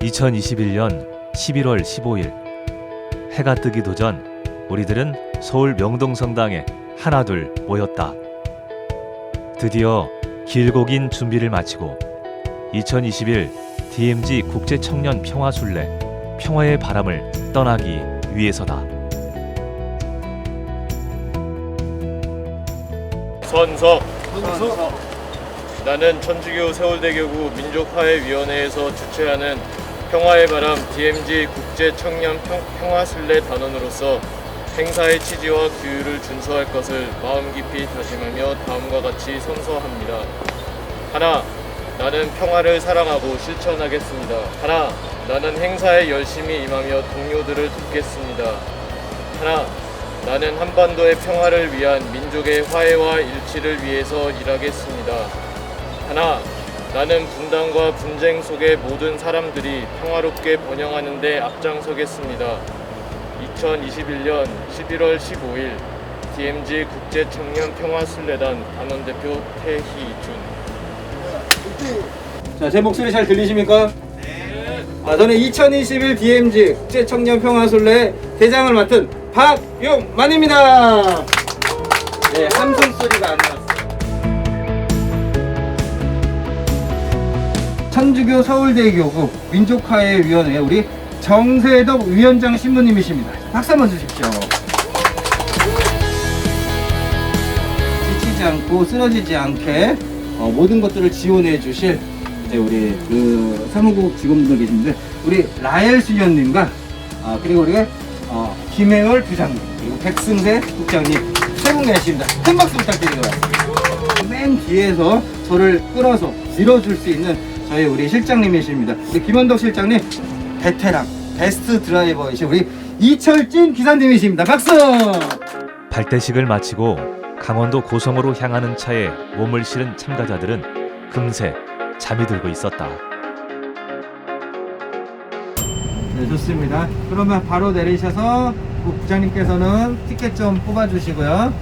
(2021년 11월 15일) 해가 뜨기도 전 우리들은 서울 명동성당에 하나둘 모였다. 드디어 길고 긴 준비를 마치고 2021 DMZ 국제청년 평화순례 평화의 바람을 떠나기 위해서다. 선서. 나는 천주교 서울대교구 민족화해위원회에서 주최하는 평화의 바람 DMZ 국제청년 평화순례 단원으로서 행사의 취지와 규율을 준수할 것을 마음 깊이 다짐하며 다음과 같이 선서합니다. 하나, 나는 평화를 사랑하고 실천하겠습니다. 하나, 나는 행사에 열심히 임하며 동료들을 돕겠습니다. 하나, 나는 한반도의 평화를 위한 민족의 화해와 일치를 위해서 일하겠습니다. 하나, 나는 분단과 분쟁 속의 모든 사람들이 평화롭게 번영하는 데 앞장서겠습니다. 2021년 11월 15일 DMZ 국제청년 평화순례단 단원대표 태희준. 자, 제 목소리 잘 들리십니까? 네. 저는 2021 DMZ 국제청년 평화순례 대장을 맡은 박용만입니다. 네, 함성 소리가 안 나왔어요. 천주교 서울대교구 민족화해위원회 우리 정세덕 위원장 신부님이십니다. 박수 한번 주십시오. 지치지 않고 쓰러지지 않게 모든 것들을 지원해 주실 우리 사무국 직원분들 계신데 우리 라엘 수련님과 그리고 우리 김혜월 부장님 그리고 백승세 국장님 세 분 계십니다. 큰 박수 부탁드리도록 하겠습니다. 맨 뒤에서 저를 끌어서 밀어줄 수 있는 저희 우리 실장님이십니다. 우리 김원덕 실장님 베테랑 베스트 드라이버이신 우리 이철진 기사님이십니다. 박수! 발대식을 마치고 강원도 고성으로 향하는 차에 몸을 실은 참가자들은 금세 잠이 들고 있었다. 네, 좋습니다. 그러면 바로 내리셔서 국장님께서는 티켓 좀 뽑아주시고요.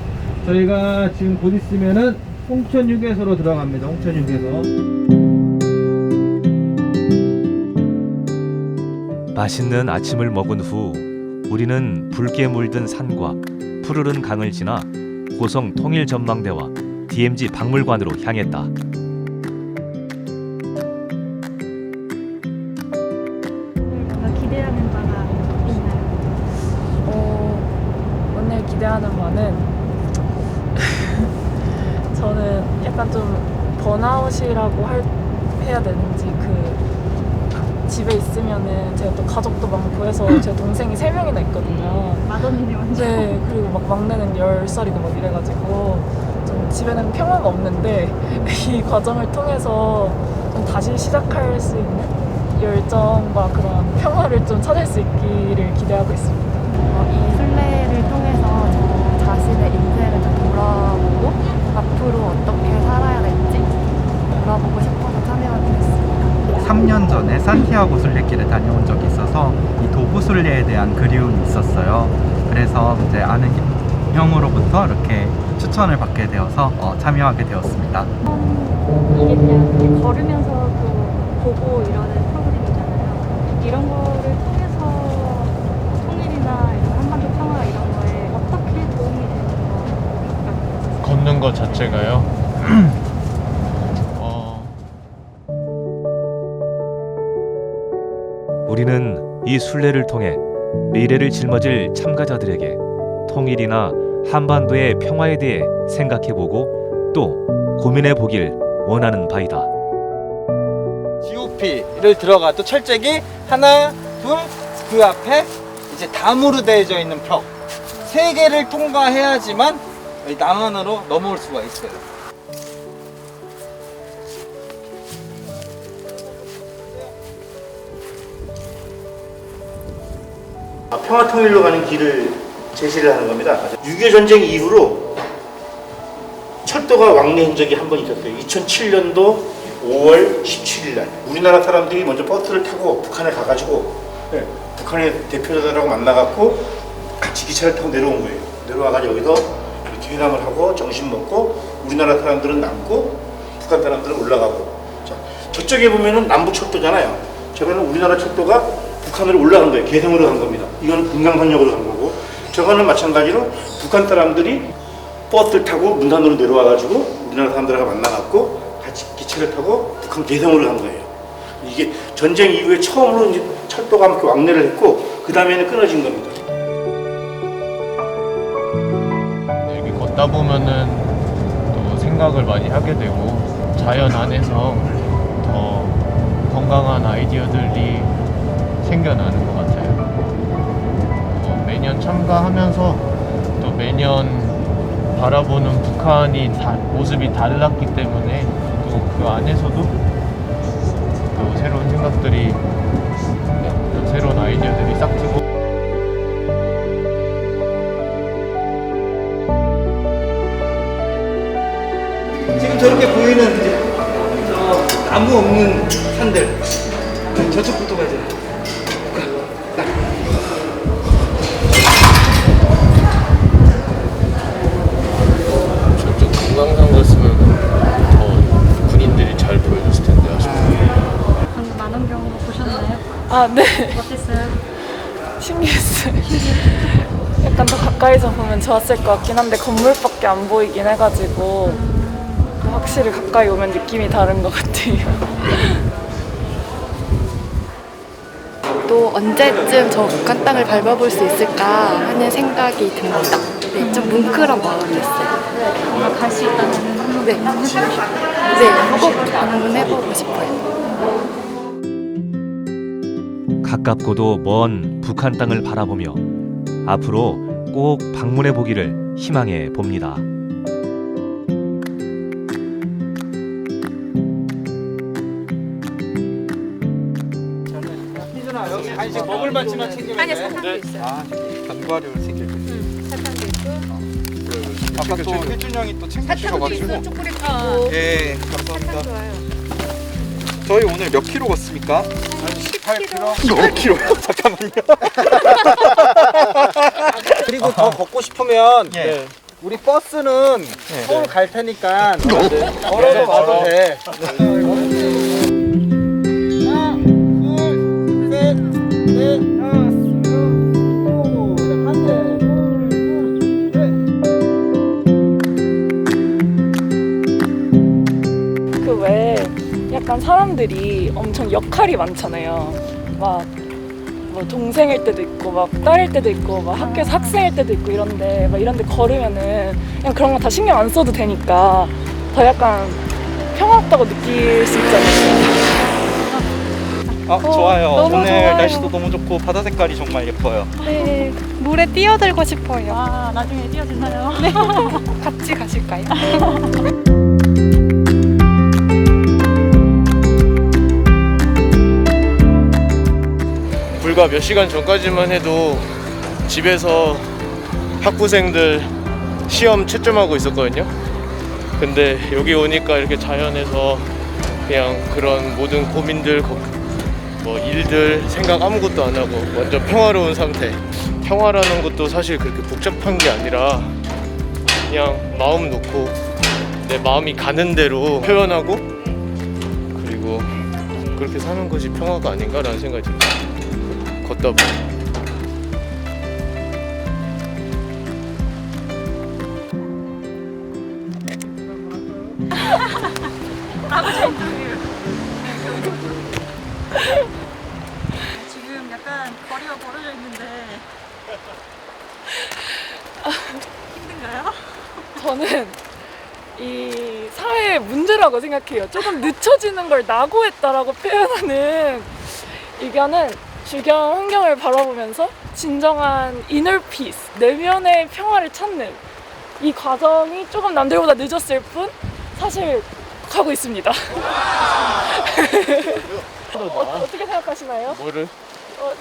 저희가 지금 곧 있으면은 홍천휴게소로 들어갑니다. 홍천휴게소. 맛있는 아침을 먹은 후 우리는 붉게 물든 산과 푸르른 강을 지나 고성 통일전망대와 DMZ 박물관으로 향했다. 기대하는 바가 있나요? 오늘 기대하는 바는 저는 약간 좀 번아웃이라고 해야 되는지 집에 있으면은 제가 또 가족도 많고 해서 제 동생이 3명이나 있거든요. 맏언니네 완전. 네, 그리고 막 막내는 10살이고 막 이래가지고 좀 집에는 평화가 없는데 이 과정을 통해서 좀 다시 시작할 수 있는 열정과 그런 평화를 좀 찾을 수 있기를 기대하고 있습니다. 이 순례를 통해서 저 자신의 인생을 좀 돌아보고 앞으로 어떻게 살아야 될지 돌아보고 싶어서 참여하게 됐습니다. 3년 전에 산티아고 순례길을 다녀온 적이 있어서 이 도부 순례에 대한 그리움이 있었어요. 그래서 이제 아는 형으로부터 이렇게 추천을 받게 되어서 참여하게 되었습니다. 이게 그냥 걸으면서도 보고 이러는 프로그램이잖아요. 이런 거를 통해서 통일이나 이런 한반도 평화 이런 거에 어떻게 도움이 되는 거 같아요? 걷는 것 자체가요? 우리는 이 순례를 통해 미래를 짊어질 참가자들에게 통일이나 한반도의 평화에 대해 생각해보고 또 고민해보길 원하는 바이다. GOP를 들어가도 철책이 하나, 둘, 그 앞에 이제 담으로 되어져 있는 벽 3개를 통과해야지만 남한으로 넘어올 수가 있어요. 평화 통일로 가는 길을 제시를 하는 겁니다. 6.25 전쟁 이후로 철도가 왕래한 적이 한 번 있었어요. 2007년도 5월 17일 날 우리나라 사람들이 먼저 버스를 타고 북한에 가가지고 북한의 대표자들하고 만나갖고 같이 기차를 타고 내려온 거예요. 내려와가지고 여기서 이렇게 회담을 하고 점심 먹고 우리나라 사람들은 남고 북한 사람들은 올라가고. 자, 저쪽에 보면은 남부 철도잖아요. 저거는 우리나라 철도가 북한으로 올라간 거예요. 개성으로 간 겁니다. 이거는 금강산역으로 간 거고, 저거는 마찬가지로 북한 사람들이 버스를 타고 문산으로 내려와가지고 우리나라 사람들하고 만나갖고 같이 기차를 타고 북한 개성으로 간 거예요. 이게 전쟁 이후에 처음으로 이제 철도가 함께 왕래를 했고, 그 다음에는 끊어진 겁니다. 여기 걷다 보면은 또 생각을 많이 하게 되고 자연 안에서 더 건강한 아이디어들이 생겨나는 것 같아요. 매년 참가하면서 또 매년 바라보는 북한이 모습이 달랐기 때문에 또 그 안에서도 또 새로운 생각들이, 또 새로운 아이디어들이 싹트고. 지금 저렇게 보이는 이제 저 나무 없는 산들 저쪽부터 가야 돼요. 저쪽 금강산 갔으면 더 군인들이 잘 보여줬을 텐데 아쉽네요. 방금 만원경으로 보셨나요? 아, 네. 어땠어요? 신기했어요. 약간 더 가까이서 보면 좋았을 것 같긴 한데 건물밖에 안 보이긴 해가지고 확실히 가까이 오면 느낌이 다른 것 같아요. 또 언제쯤 저 북한 땅을 밟아볼 수 있을까 하는 생각이 듭니다. 네, 좀 뭉클한 마음이었어요. 뭔가 갈 수 있다면 한번 네. 해보고 싶어요. 네, 꼭 방문해보고 싶어요. 가깝고도 먼 북한 땅을 바라보며 앞으로 꼭 방문해 보기를 희망해 봅니다. 희준아, 여기 간식 먹을 만치만 챙기면 돼. 견과류를 챙길 거예요. 사탕도 있고. 아까 또 혜준 형이 또 챙겨주셔가지고. 초콜릿 예, 감사합니다. 저희 오늘 몇 킬로 걷습니까? 18kg. 18킬로요? 잠깐만요. 그리고 더 걷고 싶으면 예. 우리 버스는 서울 갈 테니까 걸어서 와도 돼. 하나, 둘, 셋, 넷, 다섯, 여섯, 반대, 둘, 셋. 그 외에 약간 사람들이 엄청 역할이 많잖아요. 막 뭐 동생일 때도 있고 막 딸일 때도 있고 막 학교에서 학생일 때도 있고 이런데 막 이런데 걸으면은 그냥 그런 거 다 신경 안 써도 되니까 더 약간 평화롭다고 느낄 수 있잖아요. 좋아요. 너무 오늘 좋아요. 날씨도 너무 좋고 바다 색깔이 정말 예뻐요. 네, 물에 뛰어들고 싶어요. 아, 나중에 띄워주나요? 네. 같이 가실까요? 불과 몇 시간 전까지만 해도 집에서 학부생들 시험 채점하고 있었거든요. 근데 여기 오니까 이렇게 자연에서 그냥 그런 모든 고민들, 뭐 일들 생각 아무것도 안 하고 완전 평화로운 상태. 평화라는 것도 사실 그렇게 복잡한 게 아니라 그냥 마음 놓고 내 마음이 가는 대로 표현하고 그리고 그렇게 사는 것이 평화가 아닌가라는 생각이 듭니다. 걷다 보면. 지금 자리가 벌어져 있는데 힘든가요? 저는 이 사회의 문제라고 생각해요. 조금 늦춰지는 걸 낙오했다라고 표현하는 의견은 주변 환경을 바라보면서 진정한 이너 피스, 내면의 평화를 찾는 이 과정이 조금 남들보다 늦었을 뿐 사실 가고 있습니다. 어떻게 생각하시나요? 뭐를?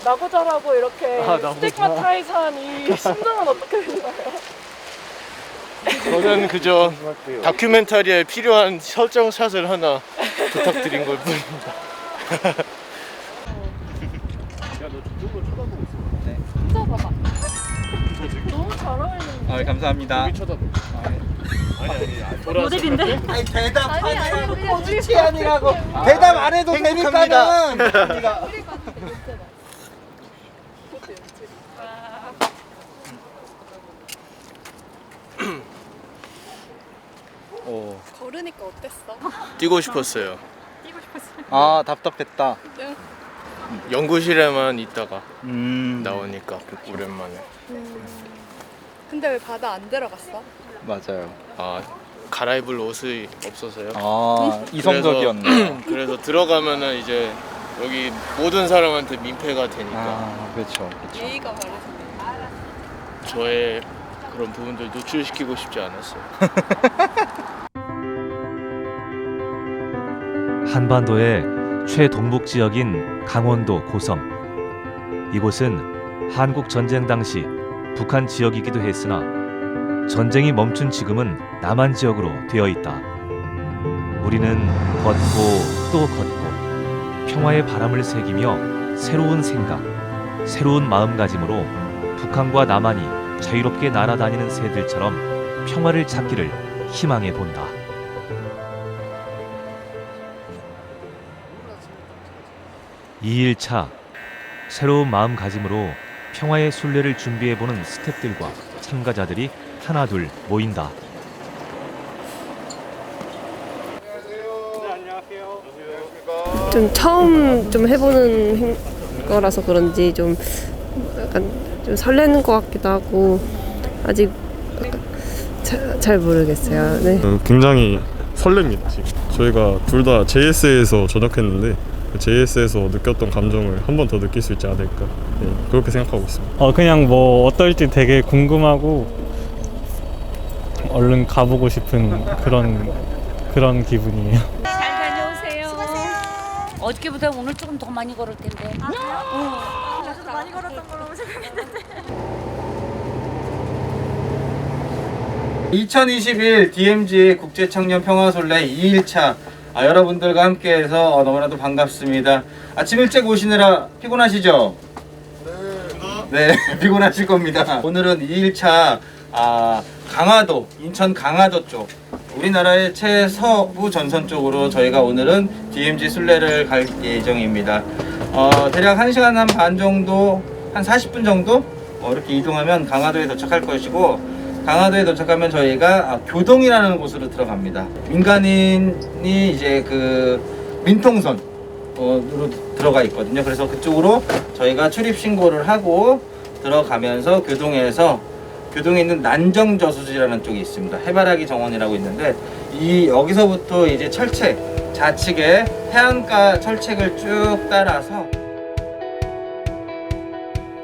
낙오자라고 이렇게 낙오자. 스tigmatiz한 이 심정은 어떻게 되시나요? 저는 그저 다큐멘터리에 필요한 설정샷을 하나 부탁드린 걸 뿐입니다. 진짜 봐봐. 너무 잘 어울리는. 감사합니다. 쳐다봐. 아니, 돌아서. 모델인데? 아니 대답하니라고 포즈치 아니라고 대답 안 해도 되니까는 우리가 걸으니까 어땠어? 뛰고 싶었어요. 뛰고 싶었어요. 아 답답했다. 연구실에만 있다가 나오니까 오랜만에. 근데 왜 바다 안 들어갔어? 맞아요. 아, 갈아입을 옷이 없어서요. 아 이성적이었네. 그래서 들어가면은 이제 여기 모든 사람한테 민폐가 되니까 아 그렇죠. 예의가 바르시네. 저의 그런 부분들 노출시키고 싶지 않았어요. 한반도의 최동북 지역인 강원도 고성. 이곳은 한국 전쟁 당시 북한 지역이기도 했으나 전쟁이 멈춘 지금은 남한 지역으로 되어 있다. 우리는 걷고 또 걷고 평화의 바람을 새기며 새로운 생각, 새로운 마음가짐으로 북한과 남한이 자유롭게 날아다니는 새들처럼 평화를 찾기를 희망해 본다. 이 2일차 새로운 마음가짐으로 평화의 순례를 준비해보는 스태프들과 참가자들이 하나둘 모인다. 좀 처음 좀 해보는 거라서 그런지 좀 약간 좀 설레는 것 같기도 하고 아직 잘 모르겠어요. 네. 굉장히 설렙니다. 지금 저희가 둘 다 JS에서 전역했는데 그 JS에서 느꼈던 감정을 한 번 더 느낄 수 있지 않을까, 네, 그렇게 생각하고 있습니다. 그냥 뭐 어떨지 되게 궁금하고 얼른 가보고 싶은 그런 기분이에요. 잘 다녀오세요. 어저께보다 오늘 조금 더 많이 걸을 텐데. 저도 많이 걸었던 걸로 생각했는데. 2021 DMZ 국제청년평화솔레 2일차 여러분들과 함께해서 너무나도 반갑습니다. 아침 일찍 오시느라 피곤하시죠? 네, 피곤하실 겁니다. 오늘은 2일차 강화도, 인천 강화도 쪽, 우리나라의 최서부 전선 쪽으로 저희가 오늘은 DMZ 순례를 갈 예정입니다. 대략 1시간 한 반 정도, 한 40분 정도 이렇게 이동하면 강화도에 도착할 것이고, 강화도에 도착하면 저희가 교동이라는 곳으로 들어갑니다. 민간인이 이제 그 민통선으로 들어가 있거든요. 그래서 그쪽으로 저희가 출입 신고를 하고 들어가면서 교동에 있는 난정저수지라는 쪽이 있습니다. 해바라기 정원이라고 있는데 여기서부터 이제 철책, 좌측에 해안가 철책을 쭉 따라서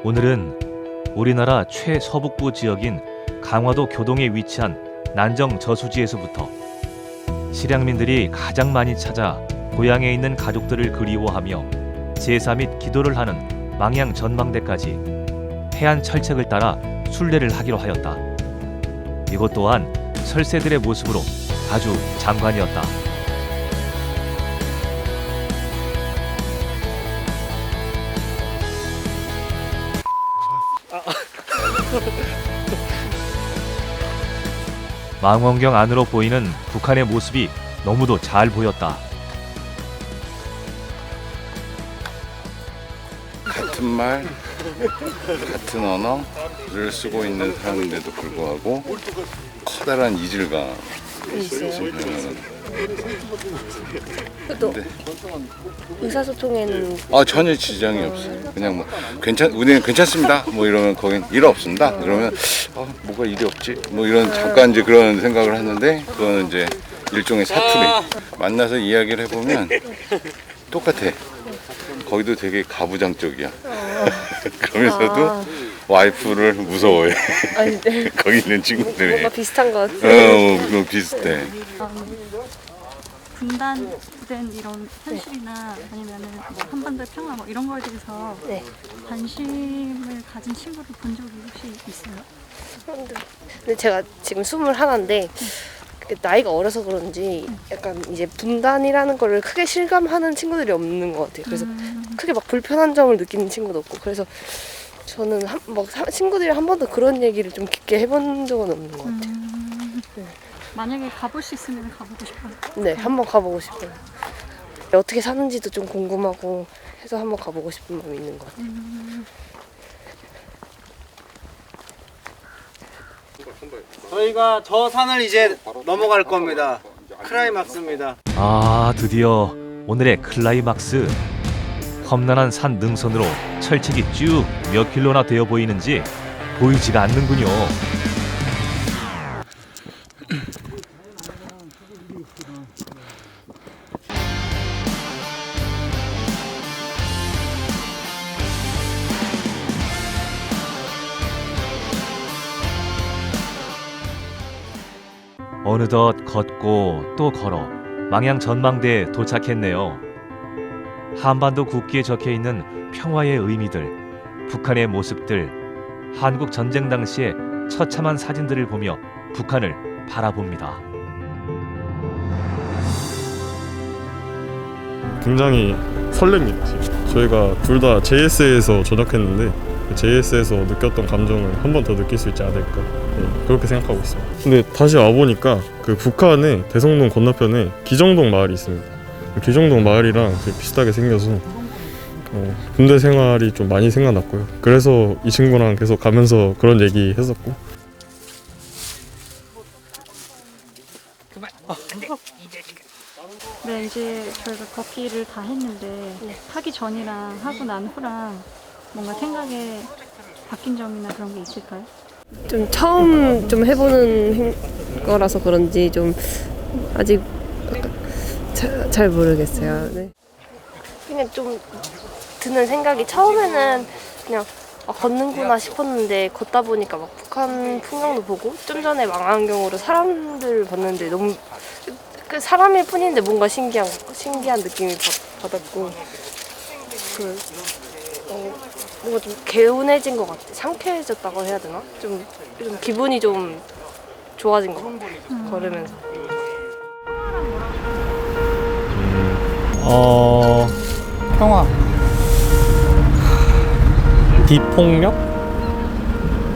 오늘은 우리나라 최서북부 지역인 강화도 교동에 위치한 난정 저수지에서부터 실향민들이 가장 많이 찾아 고향에 있는 가족들을 그리워하며 제사 및 기도를 하는 망향 전망대까지 해안 철책을 따라 순례를 하기로 하였다. 이것 또한 설새들의 모습으로 아주 장관이었다. 망원경 안으로 보이는 북한의 모습이 너무도 잘 보였다. 같은 말, 같은 언어를 쓰고 있는 사람인데도 불구하고 커다란 이질감, 있어요. 또 의사소통에는 전혀 지장이 없어요. 그냥 뭐 우리는 괜찮습니다. 뭐 이러면 거긴 일 없습니다. 그러면 뭐가 일이 없지? 뭐 이런 잠깐 이제 그런 생각을 하는데 그거는 이제 일종의 사투리. 만나서 이야기를 해보면 똑같아. 거기도 되게 가부장적이야. 그러면서도 와이프를 무서워해. 아니, 네. 거기 있는 친구들이. 뭔가 비슷한 것 같아요. 뭐 비슷해. 분단된 이런 현실이나 아니면은 뭐 한반도의 평화 뭐 이런 거에 대해서 네. 관심을 가진 친구를 본 적이 혹시 있어요? 근데 제가 지금 21인데 나이가 어려서 그런지 약간 이제 분단이라는 거를 크게 실감하는 친구들이 없는 것 같아요. 그래서 크게 막 불편한 점을 느끼는 친구도 없고 그래서 저는 친구들이 한 번도 그런 얘기를 좀 깊게 해본 적은 없는 것 같아요. 네. 만약에 가볼 수 있으면 가보고 싶어요? 네, 한번 가보고 싶어요. 어떻게 사는지도 좀 궁금하고 해서 한번 가보고 싶은 마음이 있는 것 같아요. 저희가 저 산을 이제 넘어갈 겁니다. 클라이막스입니다. 드디어 오늘의 클라이막스. 험난한 산 능선으로 철책이 쭉 몇 킬로나 되어 보이는지 보이지가 않는군요. 어느덧 걷고 또 걸어 망양 전망대에 도착했네요. 한반도 국기에 적혀있는 평화의 의미들, 북한의 모습들, 한국 전쟁 당시의 처참한 사진들을 보며 북한을 바라봅니다. 굉장히 설렙니다. 지금. 저희가 둘 다 JS에서 전역했는데 JS에서 느꼈던 감정을 한 번 더 느낄 수 있지 않을까 그렇게 생각하고 있습니다. 근데 다시 와보니까 그 북한의 대성동 건너편에 기정동 마을이 있습니다. 기정동 마을이랑 비슷하게 생겨서 군대 생활이 좀 많이 생각났고요. 그래서 이 친구랑 계속 가면서 그런 얘기 했었고. 네, 이제 저희가 걷기를 다 했는데 하기 전이랑 하고 난 후랑 뭔가 생각에 바뀐 점이나 그런 게 있을까요? 좀 처음 좀 해보는 거라서 그런지 좀 아직 잘 모르겠어요. 네. 그냥 좀 드는 생각이 처음에는 그냥 걷는구나 싶었는데 걷다 보니까 막 북한 풍경도 보고 좀 전에 망원경으로 사람들 봤는데 너무 그 사람일 뿐인데 뭔가 신기한 느낌이 받았고 뭔가 좀 개운해진 것 같아. 상쾌해졌다고 해야 되나? 좀 기분이 좀 좋아진 것 같아. 걸으면서. 평화. 비폭력?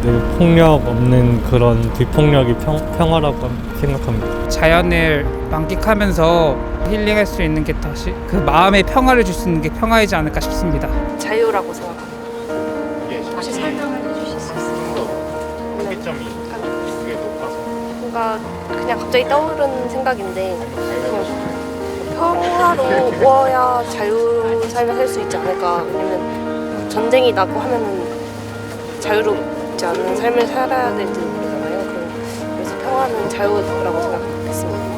네, 폭력 없는 그런 비폭력이 평화라고 생각합니다. 자연을 만끽하면서 힐링할 수 있는 게 다시 그 마음의 평화를 줄 수 있는 게 평화이지 않을까 싶습니다. 자유라고 생각합니다. 혹시 설명을 해주실 수 있어요? 특이점이 되게 높아서. 뭔가 그냥 갑자기 떠오르는 생각인데 그냥 평화로워야 자유 삶을 살 수 있지 않을까. 왜냐면 전쟁이 나고 하면은 자유롭지 않은 삶을 살아야 될지 모르잖아요. 그래서 평화는 자유라고 생각했습니다.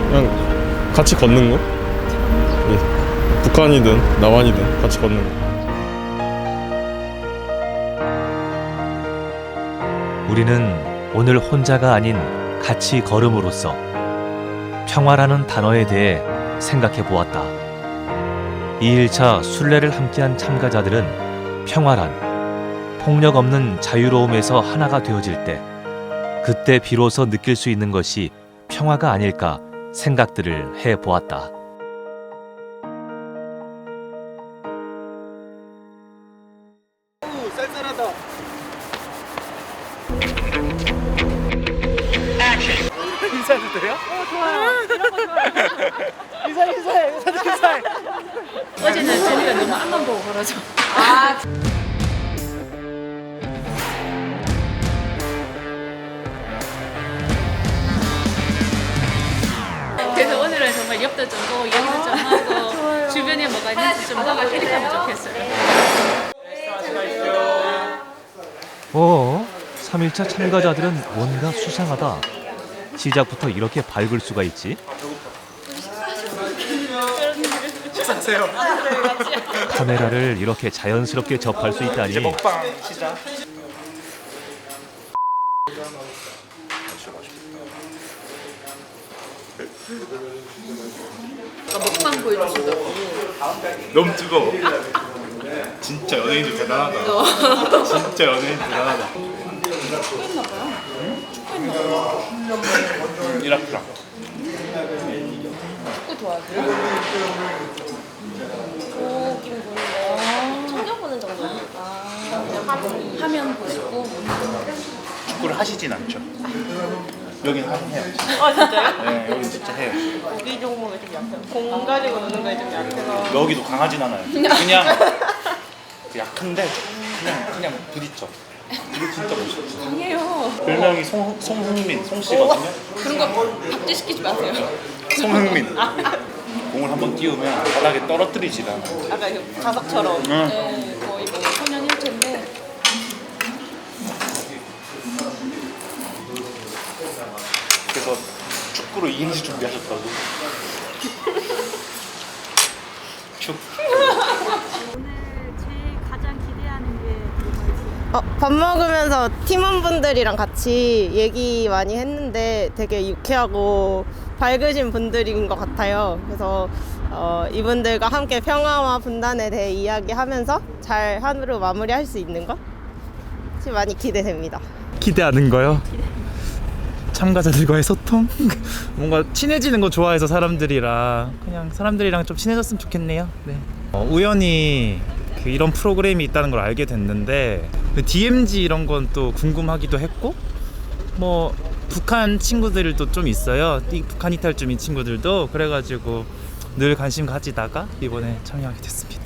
그냥 같이 걷는 거? 예. 북한이든 남한이든 같이 걷는 거. 우리는 오늘 혼자가 아닌 같이 걸음으로써 평화라는 단어에 대해 생각해 보았다. 2일차 순례를 함께한 참가자들은 평화란 폭력 없는 자유로움에서 하나가 되어질 때 그때 비로소 느낄 수 있는 것이 평화가 아닐까 생각들을 해 보았다. 쌀쌀하다. 인사해도 돼요? 좋아요. 이런 거 좋아요. 인사해. 어제는 제리가 너무 앞만 보고 걸어줘. 정말 엽도 정도 얘기도 좀 하고 주변에 뭐가 있는지 좀 캐릭하면 좋겠어요. 3일차 참가자들은 뭔가 수상하다. 시작부터 이렇게 밝을 수가 있지? 식사하세요. 카메라를 이렇게 자연스럽게 접할 수 있다니. 이제 먹방 시작. 먹방 보여주시더라고. 너무 뜨거워. 진짜 연예인들 대단하다. 진짜 연예인 대단하다. 이라크랑. 축구 좋아하세요? 보긴 보는데 챙겨보는 정도요? 화면 보시고 축구를 하시진 않죠. 여긴 해요. 아 진짜요? 네, 여긴 진짜 해요. 고기 종목이 좀 약해요. 공 가지고 노는 거에 좀 약해서 여기도 강하진 않아요. 그냥 약한데 그냥 부딪혀. 이게 진짜 멋있어. 강해요. 별명이 송흥민, 송씨거든요. 그런 거 박제시키지 마세요. 송흥민. 공을 한번 띄우면 바닥에 떨어뜨리질 않아. 아까 그 자석처럼 네, 거의 뭐 천연일체인데 그래서 축구로 이행시 준비하셨다고. 축. 오늘 제일 가장 기대하는 게 뭐가 있어요? 밥 먹으면서 팀원분들이랑 같이 얘기 많이 했는데 되게 유쾌하고 밝으신 분들인 것 같아요. 그래서 이분들과 함께 평화와 분단에 대해 이야기하면서 잘 하루 마무리할 수 있는 것 많이 기대됩니다. 기대하는 거요? 참가자들과의 소통? 뭔가 친해지는 거 좋아해서 그냥 사람들이랑 좀 친해졌으면 좋겠네요. 네. 우연히 이런 프로그램이 있다는 걸 알게 됐는데 DMZ 이런 건 또 궁금하기도 했고 뭐 북한 친구들도 좀 있어요. 북한 이탈주민 친구들도. 그래가지고 늘 관심 가지다가 이번에 참여하게 됐습니다.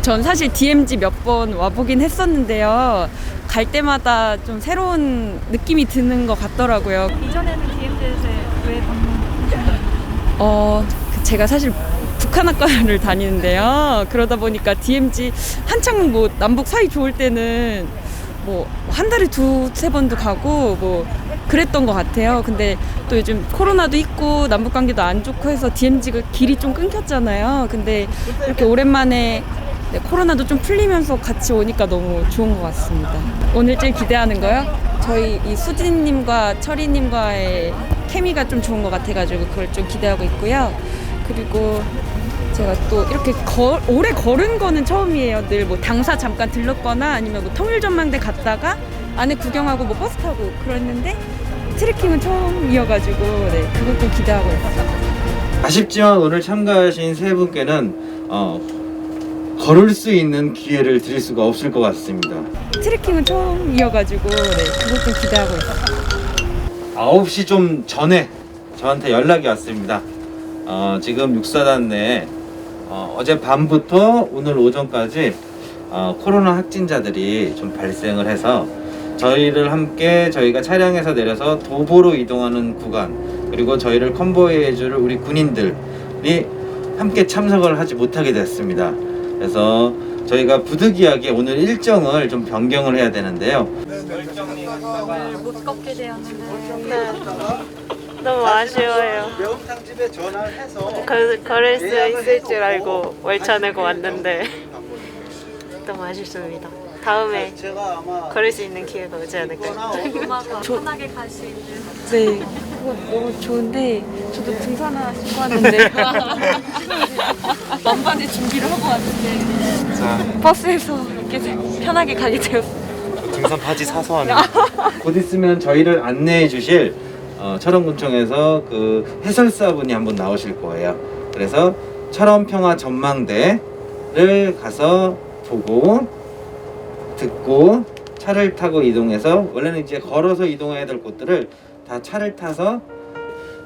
전 사실 DMZ 몇 번 와보긴 했었는데요. 갈 때마다 좀 새로운 느낌이 드는 것 같더라고요. 이전에는 DMZ에서 왜 방문하셨나요? 제가 사실 북한학과를 다니는데요. 그러다 보니까 DMZ 한창 뭐 남북 사이 좋을 때는 뭐 한 달에 2-3 번도 가고 뭐 그랬던 것 같아요. 근데 또 요즘 코로나도 있고 남북 관계도 안 좋고 해서 DMZ가 길이 좀 끊겼잖아요. 근데 이렇게 오랜만에 코로나도 좀 풀리면서 같이 오니까 너무 좋은 것 같습니다. 오늘 제일 기대하는 거요? 저희 이 수진님과 철이님과의 케미가 좀 좋은 것 같아가지고 그걸 좀 기대하고 있고요. 그리고 제가 또 이렇게 오래 걸은 거는 처음이에요. 늘 뭐 당사 잠깐 들렀거나 아니면 뭐 통일전망대 갔다가 안에 구경하고 뭐 버스 타고 그랬는데 트레킹은 처음이어가지고 네, 그것 좀 기대하고 있어요. 아쉽지만 오늘 참가하신 세 분께는 걸을 수 있는 기회를 드릴 수가 없을 것 같습니다. 트레킹은 처음이어가지고 네, 그것 좀 기대하고 있어요. 9시 좀 전에 저한테 연락이 왔습니다. 지금 6사단 내에 어젯밤부터 오늘 오전까지 코로나 확진자들이 좀 발생을 해서 저희가 차량에서 내려서 도보로 이동하는 구간 그리고 저희를 컨보이해줄 우리 군인들이 함께 참석을 하지 못하게 됐습니다. 그래서 저희가 부득이하게 오늘 일정을 좀 변경을 해야 되는데요. 오늘 못 걷게 되었는데 너무 아쉬워요. 매운탕집에 전화를 해서 걸을 수 있을 줄 알고 월차 내고 왔는데 너무 아쉽습니다. 다음에 걸을 수 있는 기회가 오지 않을까요? 엄마가 편하게 갈 수 있는 네, 그거 너무 좋은데 저도 등산화 신고 왔는데 만반의 준비를 하고 왔는데 버스에서 이렇게 편하게 가게 되었어요. 등산 바지 사서 하는. 곧 있으면 저희를 안내해 주실 철원군청에서 그 해설사분이 한분 나오실 거예요. 그래서 철원평화 전망대를 가서 보고 듣고 차를 타고 이동해서 원래는 이제 걸어서 이동해야 될 곳들을 다 차를 타서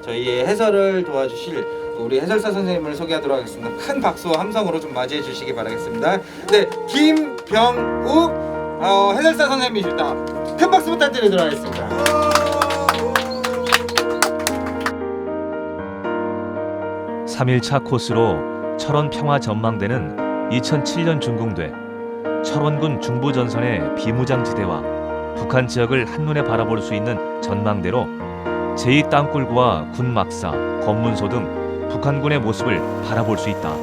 저희의 해설을 도와주실 우리 해설사 선생님을 소개하도록 하겠습니다. 큰 박수와 함성으로 좀 맞이해 주시기 바라겠습니다. 네, 김병욱 해설사 선생님이십니다. 큰 박수 부탁드리도록 하겠습니다. 3일차 코스로 철원 평화 전망대는 2007년 준공돼 철원군 중부전선의 비무장지대와 북한 지역을 한눈에 바라볼 수 있는 전망대로 제2땅굴구와 군막사, 검문소 등 북한군의 모습을 바라볼 수 있다.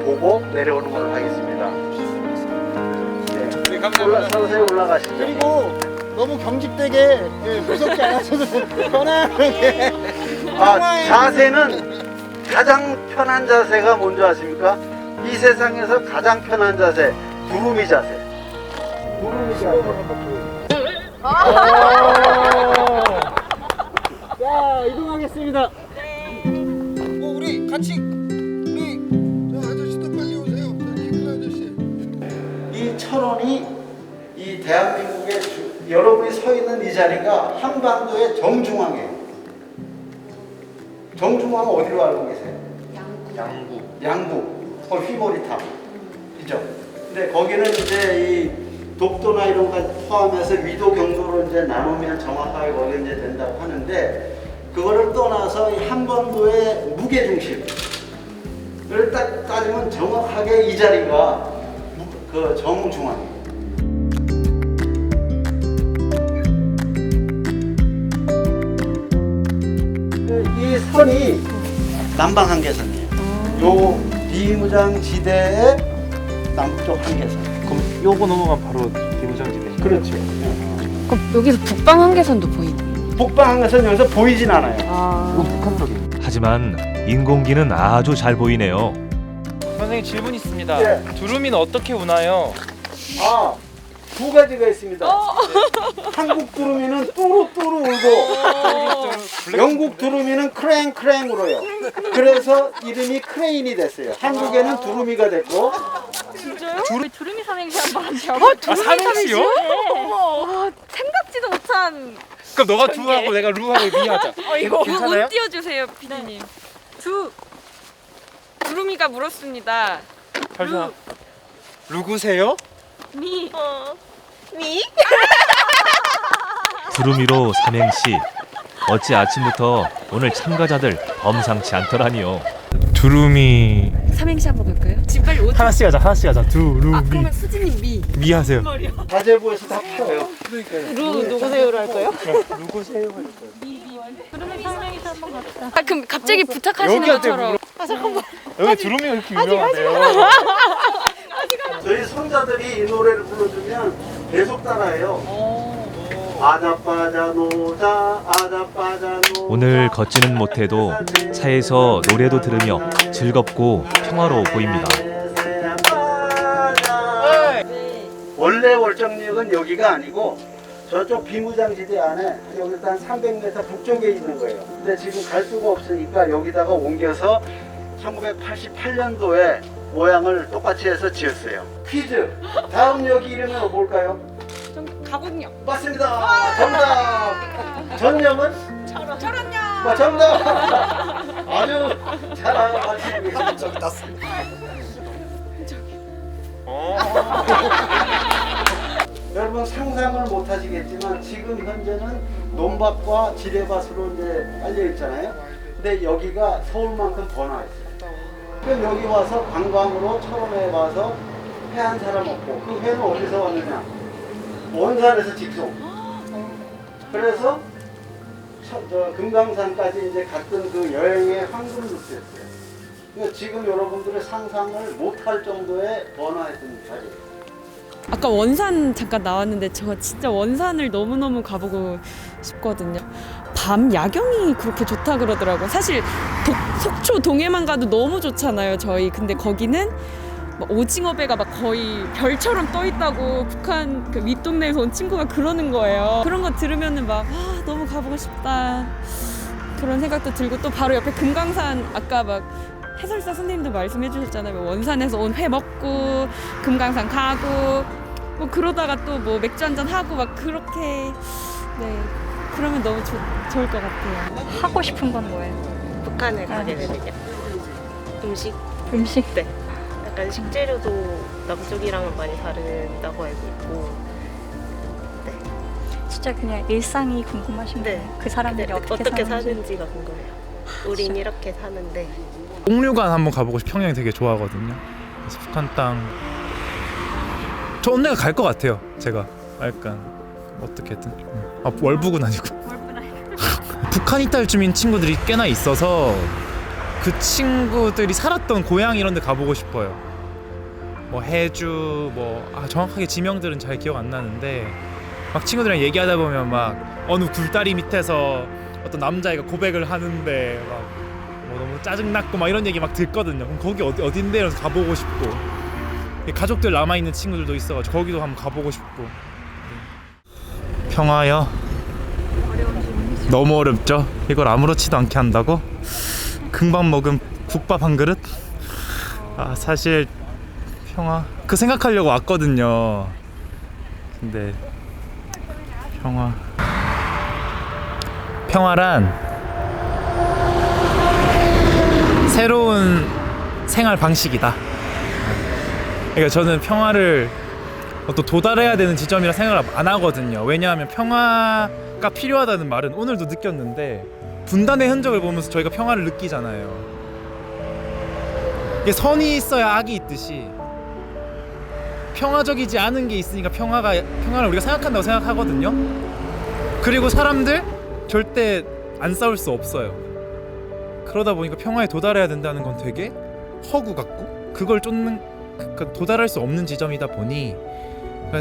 보고 내려오는 걸로 하겠습니다. 네, 감사합니다. 서서히 올라가시죠. 그리고 너무 경직되게 무섭지 않아서도 편안하게. 자세는 가장 편한 자세가 뭔지 아십니까? 이 세상에서 가장 편한 자세, 두루미 자세. 두루미 자세. 자, 이동하겠습니다. 우리 같이 아저씨도 빨리 오세요. 이 철원이 이 대한민국의 여러분이 서 있는 이 자리가 한반도의 정중앙이에요. 정중앙은 어디로 알고 계세요? 양구. 휘머리탑. 그죠? 근데 거기는 이제 이 독도나 이런 거 포함해서 위도 경도로 이제 나누면 정확하게 거기 이제 된다고 하는데 그거를 떠나서 이 한반도의 무게중심을 딱 따지면 정확하게 이 자리가 그 정중앙이에요. 이 선이 남방 한계선이에요. 요 비무장 지대의 남쪽 한계선. 그럼 요거 넘어가면 바로 비무장지대. 그렇죠. 그럼 여기서 북방 한계선도 보이네. 북방 한계선 여기서 보이진 않아요. 이건 북한 쪽이. 하지만 인공기는 아주 잘 보이네요. 선생님 질문 있습니다. 네. 두루미는 어떻게 우나요? 두 가지가 있습니다. 한국 두루미는 뚜루뚜루 울고 영국 두루미는 크랭크랭 울어요. 그래서 이름이 크레인이 됐어요. 한국에는 두루미가 됐고. 진짜요? 두루미 삼행시 한번 하죠. 두루미 삼행시요? 어머, 생각지도 못한. 그럼 너가 두하고 내가 루하고 미하자. 이거 괜찮아요? 운 띄워주세요, 피디님. 두루미가 물었습니다. 잠시만. 누구세요? 미. 두루미로 삼행시. 어찌 아침부터 오늘 참가자들 범상치 않더라니요. 두루미. 삼행시 한번 볼까요? 지금 빨리 옷. 하나씩 하자. 두루미. 그러면 수진님 미 하세요. 자재부에서 다 풀어요. 누구세요로 할까요? 누구세요? 두루미 삼행시 한번 갑시다. 그럼 갑자기 부탁하시는 것처럼. 여기 두루미가 이렇게 유명하대요. 저희 손자들이 이 노래를 불러주면 계속 따라해요. 아자빠자노자 아자빠자노자. 오늘 걷지는 못해도 차에서 노래도 들으며 즐겁고 평화로워 보입니다. 원래 월정역은 여기가 아니고 저쪽 비무장지대 안에 여기서 한 300m 북쪽에 있는 거예요. 근데 지금 갈 수가 없으니까 여기다가 옮겨서 1988년도에 모양을 똑같이 해서 지었어요. 퀴즈! 다음 역이 이름은 뭘까요? 가군요. 맞습니다. 정답. 전역은? 철원역. 정답. 아주 잘 맞히고 계십니다. 저기 땄습니다. 여러분 상상을 못 하시겠지만 지금 현재는 논밭과 지뢰밭으로 이제 깔려 있잖아요. 근데 여기가 서울만큼 번화했어요. 그럼 여기 와서 관광으로 철원에 와서 회 한 사람 먹고 그 회는 어디서 왔느냐? 원산에서 직송. 그래서 금강산까지 이제 갔던 그 여행의 황금 루트였어요. 그러니까 지금 여러분들의 상상을 못할 정도의 번화했던 자리예요. 아까 원산 잠깐 나왔는데 저 진짜 원산을 너무너무 가보고 싶거든요. 밤 야경이 그렇게 좋다 그러더라고요. 사실 속초 동해만 가도 너무 좋잖아요, 저희. 근데 거기는 막 오징어 배가 막 거의 별처럼 떠 있다고 북한 그 윗동네에서 온 친구가 그러는 거예요. 그런 거 들으면은 막 너무 가보고 싶다 그런 생각도 들고, 또 바로 옆에 금강산 아까 막 해설사 선생님도 말씀해 주셨잖아요. 원산에서 온 회 먹고 금강산 가고 뭐 그러다가 또 뭐 맥주 한잔 하고 막 그렇게, 네, 그러면 너무 좋을 것 같아요. 하고 싶은 건 뭐예요? 북한을 가게 되면요. 음식? 네. 약간 식재료도 남쪽이랑은 많이 다르다고 알고 있고. 네. 진짜 그냥 일상이 궁금하신 거예요. 그 사람들이 어떻게 사는지가 궁금해요. 우린 이렇게 사는데. 옥류관 한번 가보고 싶어. 평양이 되게 좋아하거든요. 그래서 북한 땅. 저 언니가 갈 것 같아요. 제가 약간 어떻게든. 아 월북은 아니고. 북한 이탈 주민 친구들이 꽤나 있어서 그 친구들이 살았던 고향 이런 데 가보고 싶어요. 뭐 해주 정확하게 지명들은 잘 기억 안 나는데 막 친구들이랑 얘기하다 보면 막 어느 굴다리 밑에서 어떤 남자애가 고백을 하는데 막 뭐 너무 짜증났고 막 이런 얘기 막 듣거든요. 그럼 거기 어딘데 이러면서 가보고 싶고 가족들 남아있는 친구들도 있어가지고 거기도 한번 가보고 싶고. 평화요? 너무 어렵죠? 이걸 아무렇지도 않게 한다고? 금방 먹은 국밥 한 그릇? 아 사실 평화 그 생각하려고 왔거든요. 근데 평화란 새로운 생활 방식이다. 그러니까 저는 평화를 또 도달해야 되는 지점이라 생각을 안 하거든요. 왜냐하면 평화가 필요하다는 말은 오늘도 느꼈는데 분단의 흔적을 보면서 저희가 평화를 느끼잖아요. 이게 선이 있어야 악이 있듯이 평화적이지 않은 게 있으니까 평화를 우리가 생각한다고 생각하거든요. 그리고 사람들 절대 안 싸울 수 없어요. 그러다 보니까 평화에 도달해야 된다는 건 되게 허구 같고 그걸 도달할 수 없는 지점이다 보니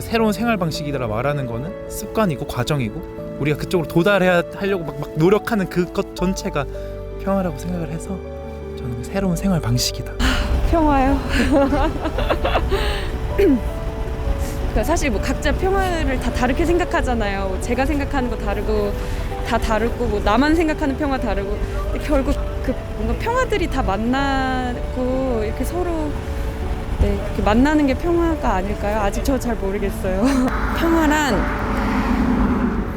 새로운 생활 방식이라 말하는 거는 습관이고 과정이고 우리가 그쪽으로 도달하려고 막 노력하는 그것 전체가 평화라고 생각을 해서 저는 새로운 생활 방식이다. 평화요? 그러니까 사실 뭐 각자 평화를 다 다르게 생각하잖아요. 제가 생각하는 거 다 다르고 뭐 나만 생각하는 평화 다르고 근데 결국 그 뭔가 평화들이 다 만나고 이렇게 서로 이렇게 만나는 게 평화가 아닐까요? 아직 저 잘 모르겠어요. 평화란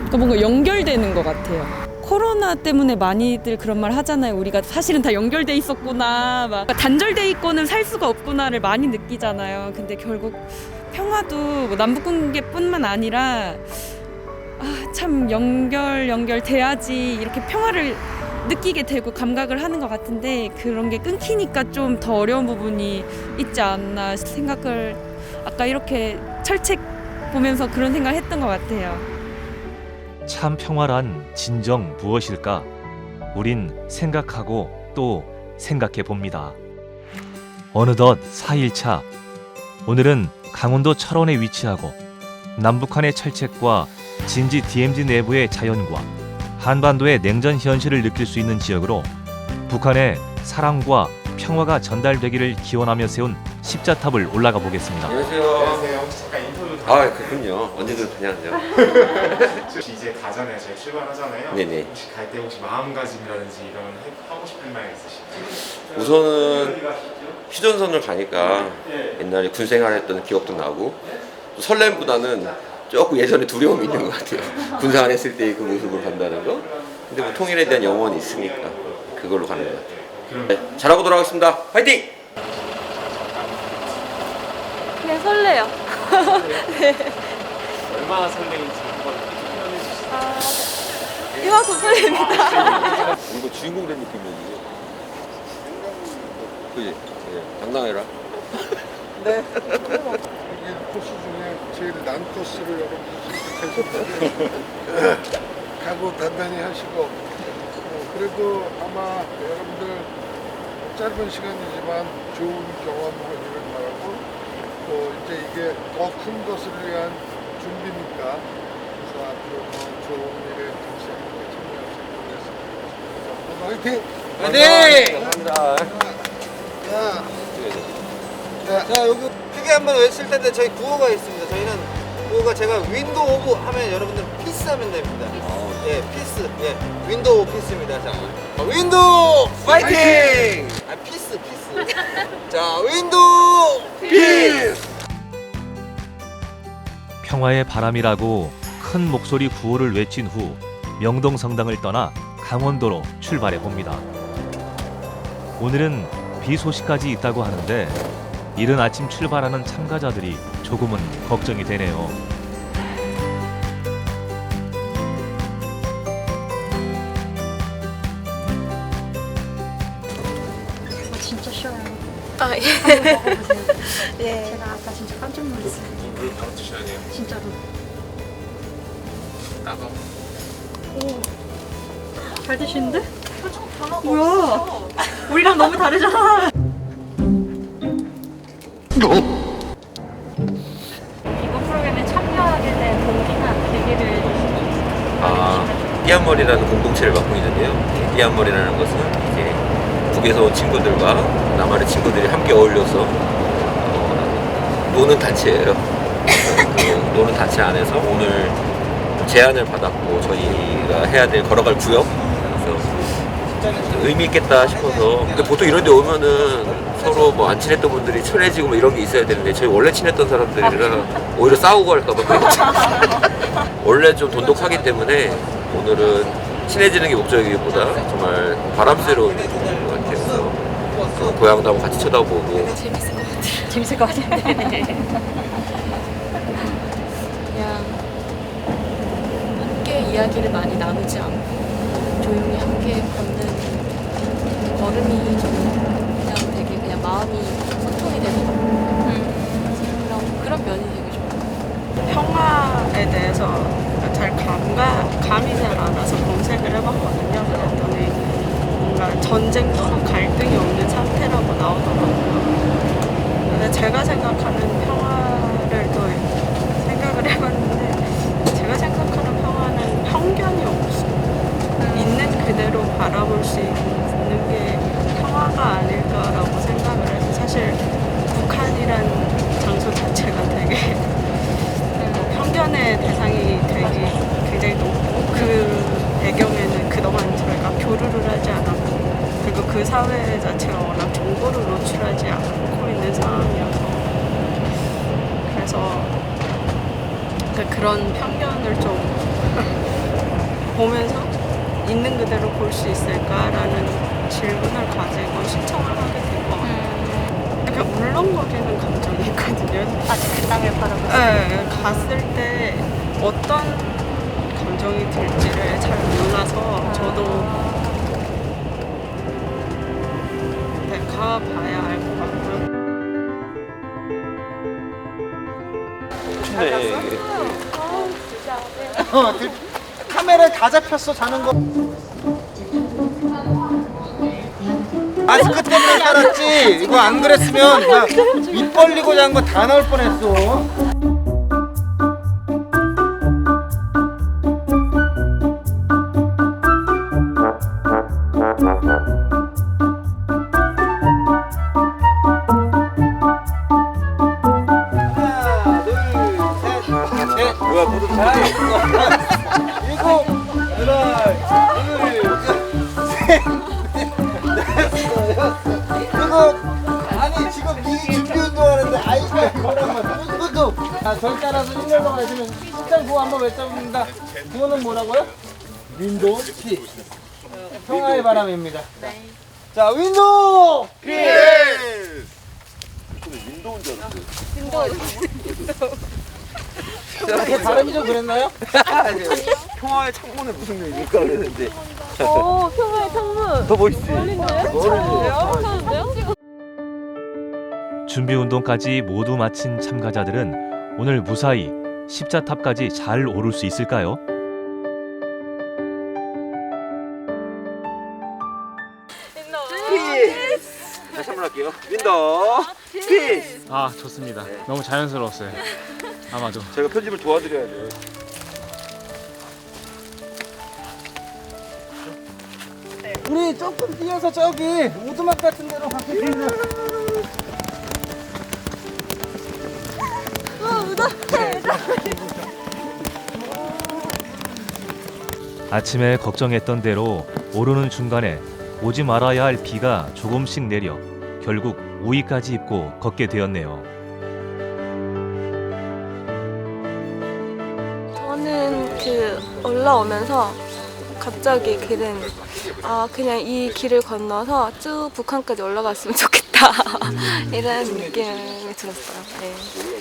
그러니까 뭔가 연결되는 것 같아요. 코로나 때문에 많이들 그런 말 하잖아요. 우리가 사실은 다 연결돼 있었구나, 막 단절돼 있고는 살 수가 없구나를 많이 느끼잖아요. 근데 결국 평화도 뭐 남북관계뿐만 아니라 참 연결돼야지 이렇게 평화를 느끼게 되고 감각을 하는 것 같은데 그런 게 끊기니까 좀 더 어려운 부분이 있지 않나 생각을 아까 이렇게 철책 보면서 그런 생각을 했던 것 같아요. 참 평화란 진정 무엇일까? 우린 생각하고 또 생각해 봅니다. 어느덧 4일차. 오늘은 강원도 철원에 위치하고 남북한의 철책과 진지 DMZ 내부의 자연과 한반도의 냉전 현실을 느낄 수 있는 지역으로 북한의 사랑과 평화가 전달되기를 기원하며 세운 십자탑을 올라가 보겠습니다. 안녕하세요. 잠깐 인터뷰. 그렇군요. 언제든 안녕하세요. 이제 가잖아요. 저희 출발하잖아요. 네네. 혹시 갈 때 혹시 마음가짐이라든지 이런 하고 싶은 말 있으신가요? 우선은 휴전선을 가니까 옛날에 군 생활했던 기억도 나고 또 설렘보다는 조금 예전에 두려움이 있는 것 같아요. 군사 안 했을 때의 그 모습을 간다는 거. 근데 뭐 통일에 대한 영혼이 있으니까 그걸로 가는 것 같아요. 네, 잘하고 돌아가겠습니다. 화이팅! 그냥 설레요. 네. 얼마나 설레인지 한번 표현해 주시죠. 이만큼 설렙니다. 이거 주인공 된 느낌이지. 그지? 당당해라. 네. 코스 중에 제일 난 코스를 여러분들 선택하셨는데 각오 단단히 하시고 그래도 아마 여러분들 짧은 시간이지만 좋은 경험하기를 바라고 또 이제 이게 더 큰 것을 위한 준비니까 그래서 앞으로 더 좋은 일에 같이 함께 참여하시길 바랍니다. 화이팅! 자 여기 크게 한번 외칠 텐데 저희 구호가 있습니다. 저희는 구호가 제가 윈도우 오브 하면 여러분들 피스 하면 됩니다. 예, 피스. 예, 윈도우 피스입니다. 자, 윈도우 파이팅! 피스. 자, 윈도우 피스! 평화의 바람이라고 큰 목소리 구호를 외친 후 명동성당을 떠나 강원도로 출발해 봅니다. 오늘은 비 소식까지 있다고 하는데 이른 아침 출발하는 참가자들이 조금은 걱정이 되네요. 아, 예. 예. 제가 아까 진짜 깜짝 놀랐어요. 물 바로 드셔야 돼요. 진짜로. 따가워. 오. 잘 드시는데? 뭐야? 우리랑 너무 다르잖아. 이번 프로그램에 참여하게 된 동기나 계기를 띠안머리라는 공동체를 맡고 있는데요. 띠안머리라는 것은 이제 북에서 온 친구들과 남한의 친구들이 함께 어울려서 노는 단체예요. 그 노는 단체 안에서 오늘 제안을 받았고 저희가 해야 될 걸어갈 구역 의미 있겠다 싶어서. 근데 보통 이런 데 오면은 서로 뭐 안 친했던 분들이 친해지고 뭐 이런 게 있어야 되는데 저희 원래 친했던 사람들이라 오히려 싸우고 할까봐 원래 좀 돈독하기 때문에 오늘은 친해지는 게 목적이기보다 정말 바람 쐬러 온 것 같아서 고향도 한번 같이 쳐다보고 재밌을 것 같아요. 재밌을 것 같은데. 그냥 함께 이야기를 많이 나누지 않고 조용히 함께 걷는 걸음이 저는 그냥 되게 그냥 마음이 소통이 되는 그런 면이 되게 좋아요. 평화에 대해서 감이 잘 안 와서 검색을 해봤거든요. 그랬더니 뭔가 전쟁 또는 갈등이 없는 상태라고 나오더라고요. 근데 제가 생각하는 평화를 또 생각을 해봤는데 제가 생각하는 평화는 편견이 없어. 있는 그대로 바라볼 수 있는 게 평화가 아닐까라고 생각을 해서 사실 북한이란 장소 자체가 되게 편견의 대상이 되게 굉장히 높고 그 배경에는 그동안 저희가 교류를 하지 않았고 그리고 그 사회 자체가 워낙 정보를 노출하지 않고 있는 상황이어서 그래서 그런 편견을 좀 보면서 있는 그대로 볼 수 있을까라는 질문을 가지고 신청을 하게 된 것 같아요. 이렇게 울렁거리는 감정이 있거든요. 아직 그 땅을 바라보고. 네, 갔을 때 어떤 감정이 들지를 잘 몰라서 저도 가봐야 알 것 같고요. 카메라에 다 잡혔어 자는 거. 마스크 때문에 살았지. 이거 안 그랬으면 막 입 벌리고 잔 거 다 나올 뻔했어. 아니 지금 이 준비 운동하는데 아이가 뭐라고 이것도 절 따라서 1년만 하시면 일단 그거 한번 외쳐봅니다. 그거는 뭐라고요? 윈도우 피 평화의 바람입니다. 자 윈도우 피 윈도우인 줄 알았어요. 이렇게 발음이 좀 그랬나요? 평화의 창문에 무슨 의미일까 그랬는데. 평화의 창문. 더 멋있지. 준비 운동까지 모두 마친 참가자들은 오늘 무사히 십자탑까지 잘 오를 수 있을까요? 다시 한번 할게요. 윈도우 피스. 아 좋습니다. 너무 자연스러웠어요. 아마도. 제가 편집을 도와드려야 돼요. 우리 조금 뛰어서 저기 오두막 같은 데로 가겠습니다. 아침에 걱정했던 대로 오르는 중간에 오지 말아야 할 비가 조금씩 내려 결국 우의까지 입고 걷게 되었네요. 저는 올라오면서 갑자기 길은 그냥 이 길을 건너서 쭉 북한까지 올라갔으면 좋겠다 이런 느낌이 들었어요. 네.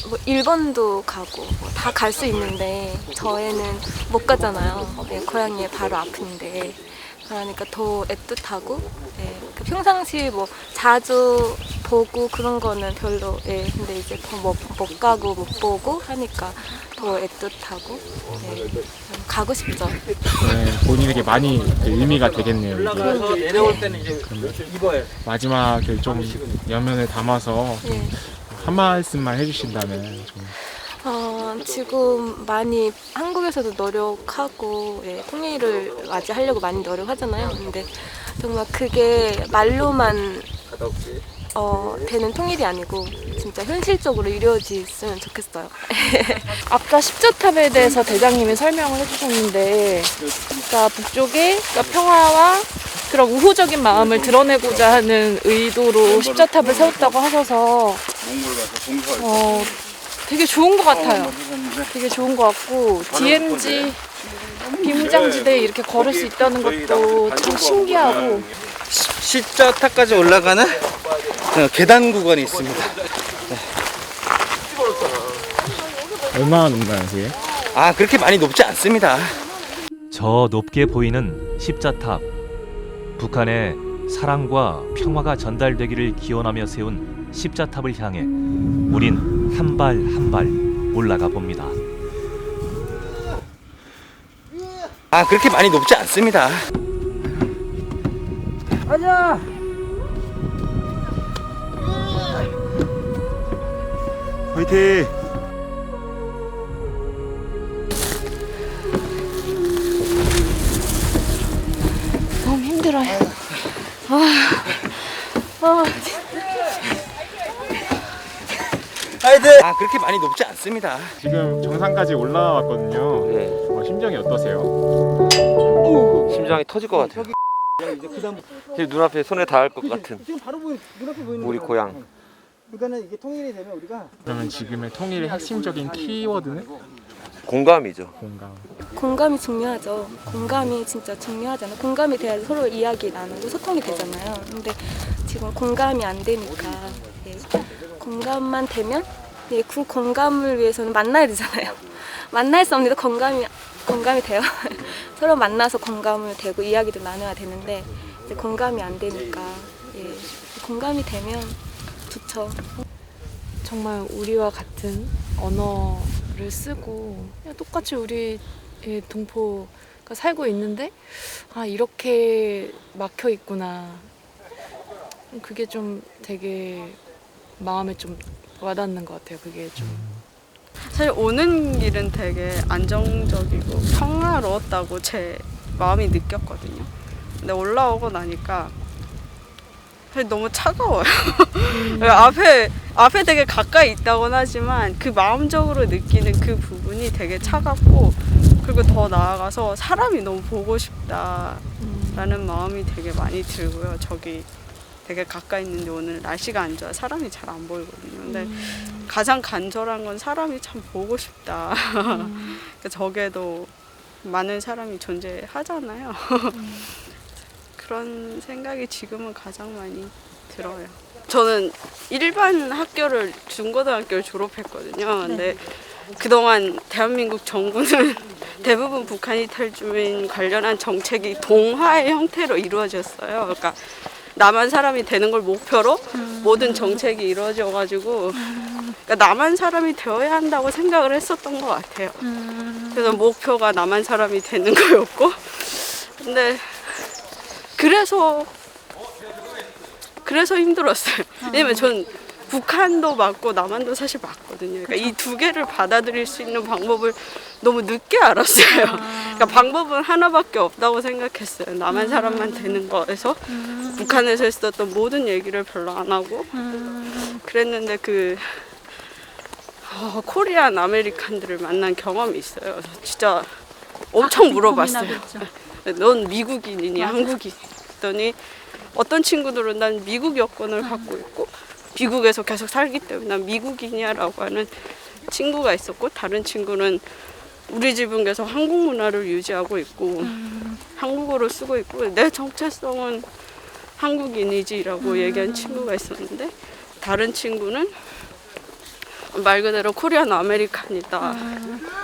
뭐 일본도 가고 다 갈 수 있는데 저희는 못 가잖아요. 네, 고향이 바로 앞인데 그러니까 더 애틋하고 네, 평상시 뭐 자주 보고 그런 거는 별로. 예. 근데 이제 더 못 가고 못 보고 하니까 더 애틋하고 가고 싶죠. 본인에게 많이 의미가 되겠네요. 올라가서 내려올 때는 이제 입어요. 마지막에 좀 연면을 담아서 한 말씀만 해주신다면 좀. 지금 많이 한국에서도 노력하고 통일을 맞이하려고 많이 노력하잖아요. 근데 정말 그게 말로만 되는 통일이 아니고 진짜 현실적으로 이루어졌으면 좋겠어요. 아까 십자탑에 대해서 대장님이 설명을 해주셨는데, 그러니까 북쪽의 평화와 그런 우호적인 마음을 드러내고자 하는 의도로 십자탑을 세웠다고 하셔서 되게 좋은 것 같아요. 되게 좋은 것 같고, DMZ 비무장지대에 이렇게 걸을 수 있다는 것도 참 신기하고. 십자탑까지 올라가는 계단 구간이 있습니다. 얼마나 높나요, 그게? 그렇게 많이 높지 않습니다. 저 높게 보이는 십자탑. 북한의 사랑과 평화가 전달되기를 기원하며 세운 십자탑을 향해 우린 한 발 한 발 올라가 봅니다. 그렇게 많이 높지 않습니다. 가자. 화이팅! 너무 힘들어요. 그렇게 많이 높지 않습니다. 지금 정상까지 올라왔거든요. 심정이 어떠세요? 심장이 터질 것 같아요. 지금 눈앞에 손에 닿을 것 같은 지금 바로 눈앞에 보이는 우리 고향. 그러니까는 이게 통일이 되면 우리가 그러면 지금의 통일의 핵심적인 키워드는? 공감이죠. 공감이 중요하죠. 공감이 진짜 중요하잖아요. 공감이 돼야지 서로 이야기 나누고 소통이 되잖아요. 근데 지금 공감이 안 되니까 공감만 되면 그 공감을 위해서는 만나야 되잖아요. 만날 수 없는데 공감이 돼요. 서로 만나서 공감을 되고 이야기도 나눠야 되는데 이제 공감이 안 되니까 공감이 되면 좋죠. 정말 우리와 같은 언어를 쓰고 똑같이 우리 동포가 살고 있는데 이렇게 막혀 있구나. 그게 좀 되게 마음에 좀 와닿는 것 같아요. 그게 좀. 사실 오는 길은 되게 안정적이고 평화로웠다고 제 마음이 느꼈거든요. 근데 올라오고 나니까 너무 차가워요. 앞에 되게 가까이 있다고는 하지만 그 마음적으로 느끼는 그 부분이 되게 차갑고, 그리고 더 나아가서 사람이 너무 보고 싶다라는 마음이 되게 많이 들고요. 저기 되게 가까이 있는데 오늘 날씨가 안 좋아 사람이 잘 안 보이거든요. 근데 가장 간절한 건 사람이 참 보고 싶다. 그러니까 저게도 많은 사람이 존재하잖아요. 그런 생각이 지금은 가장 많이 들어요. 저는 일반 학교를 중고등학교를 졸업했거든요. 근데 그동안 대한민국 정부는 대부분 북한이 탈주민 관련한 정책이 동화의 형태로 이루어졌어요. 그러니까 남한 사람이 되는 걸 목표로 모든 정책이 이루어져가지고 그러니까 남한 사람이 되어야 한다고 생각을 했었던 것 같아요. 그래서 목표가 남한 사람이 되는 거였고, 근데 그래서 힘들었어요. 왜냐면 전 북한도 맞고 남한도 사실 맞거든요. 그러니까 이 두 개를 받아들일 수 있는 방법을 너무 늦게 알았어요. 그러니까 방법은 하나밖에 없다고 생각했어요. 남한 사람만 되는 거에서 북한에서 했었던 모든 얘기를 별로 안 하고 그랬는데 코리안 아메리칸들을 만난 경험이 있어요. 진짜 엄청 물어봤어요. 넌 미국인이니 한국인? 했더니 어떤 친구들은 난 미국 여권을 갖고 있고 미국에서 계속 살기 때문에 난 미국인이야 라고 하는 친구가 있었고, 다른 친구는 우리 집은 계속 한국 문화를 유지하고 있고 한국어를 쓰고 있고 내 정체성은 한국인이지 라고 얘기한 친구가 있었는데, 다른 친구는 말 그대로 코리안 아메리칸이다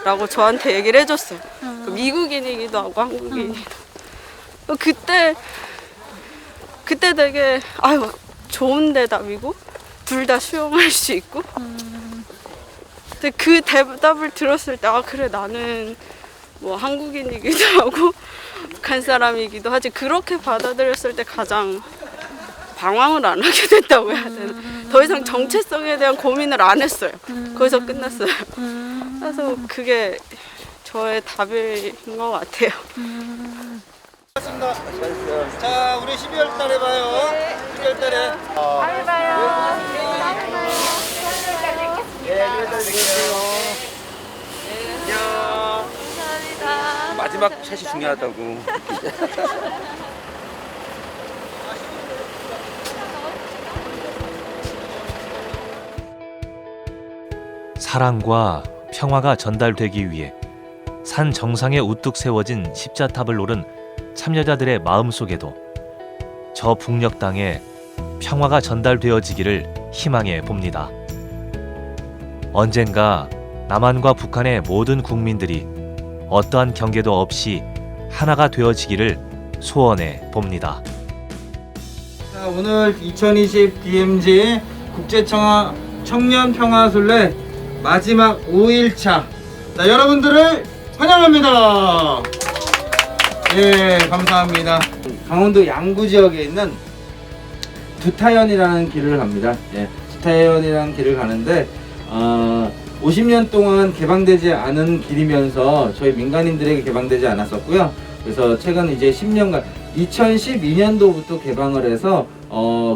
라고 저한테 얘기를 해줬어요. 미국인이기도 하고 한국인이기도 하고. 그때 되게 좋은 데다 미국? 둘 다 수용할 수 있고. 근데 그 대답을 들었을 때 아 그래 나는 뭐 한국인이기도 하고 북한 사람이기도 하지 그렇게 받아들였을 때 가장 방황을 안 하게 됐다고 해야 되나. 더 이상 정체성에 대한 고민을 안 했어요. 거기서 끝났어요. 그래서 그게 저의 답인 것 같아요. 자, 우리 12월 달에 봐요. 12월 달에. 다음에 봐요. 예, 12월 달에 뵙겠습니다. 감사합니다. 마지막 샷이 중요하다고. 사랑과 평화가 전달되기 위해 산 정상에 우뚝 세워진 십자탑을 오른 참여자들의 마음속에도 저 북녘 땅에 평화가 전달되어지기를 희망해 봅니다. 언젠가 남한과 북한의 모든 국민들이 어떠한 경계도 없이 하나가 되어지기를 소원해 봅니다. 자, 오늘 2020 DMZ 국제청화 청년평화순례 마지막 5일차. 자, 여러분들을 환영합니다. 예, 감사합니다. 강원도 양구 지역에 있는 두타연이라는 길을 갑니다. 예, 두타연이라는 길을 가는데 50년 동안 개방되지 않은 길이면서 저희 민간인들에게 개방되지 않았었고요. 그래서 최근 이제 10년간 2012년도부터 개방을 해서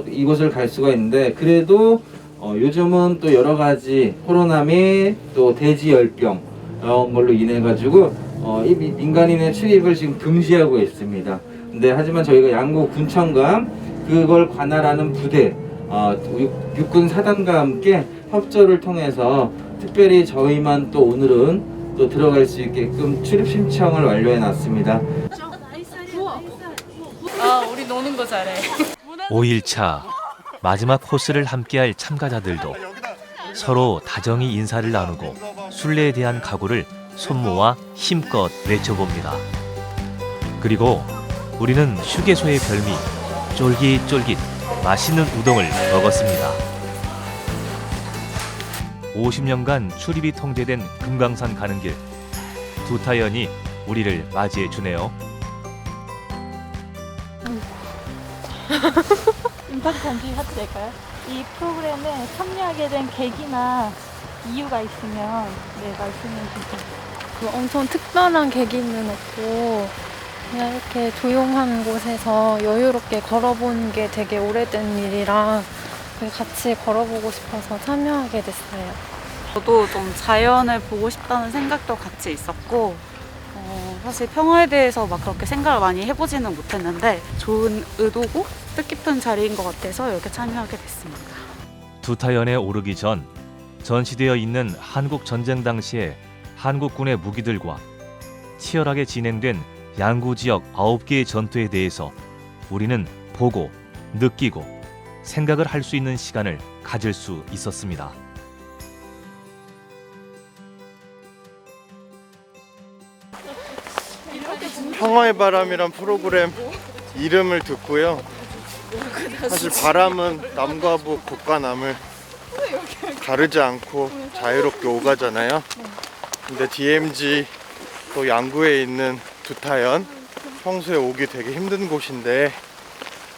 이곳을 갈 수가 있는데 그래도 요즘은 또 여러 가지 코로나 및 또 대지열병 이런 걸로 인해 가지고 이 민간인의 출입을 지금 금지하고 있습니다. 근데 하지만 저희가 양구 군청과 그걸 관할하는 부대 육군 사단과 함께 협조를 통해서 특별히 저희만 또 오늘은 또 들어갈 수 있게끔 출입 신청을 완료해 놨습니다. 우리 노는 거 잘해. 5일차 마지막 코스를 함께할 참가자들도 서로 다정히 인사를 나누고 순례에 대한 각오를 손모아 힘껏 외쳐봅니다. 그리고 우리는 휴게소의 별미 쫄깃쫄깃 맛있는 우동을 먹었습니다. 50년간 출입이 통제된 금강산 가는 길, 두타연이 우리를 맞이해 주네요. 인터뷰 잠시 해도 될까요? 이 프로그램에 참여하게 된 계기나 이유가 있으면 말씀해 주세요. 엄청 특별한 계기는 없고 그냥 이렇게 조용한 곳에서 여유롭게 걸어보는 게 되게 오래된 일이라 같이 걸어보고 싶어서 참여하게 됐어요. 저도 좀 자연을 보고 싶다는 생각도 같이 있었고 사실 평화에 대해서 막 그렇게 생각을 많이 해보지는 못했는데 좋은 의도고 뜻깊은 자리인 것 같아서 이렇게 참여하게 됐습니다. 두타연에 오르기 전 전시되어 있는 한국 전쟁 당시의 한국군의 무기들과 치열하게 진행된 양구 지역 9개의 전투에 대해서 우리는 보고 느끼고 생각을 할 수 있는 시간을 가질 수 있었습니다. 평화의 바람이란 프로그램 이름을 듣고요. 사실 바람은 남과 북, 북과 남을 가르지 않고 자유롭게 오가잖아요. 근데 DMZ 또 양구에 있는 두타연, 평소에 오기 되게 힘든 곳인데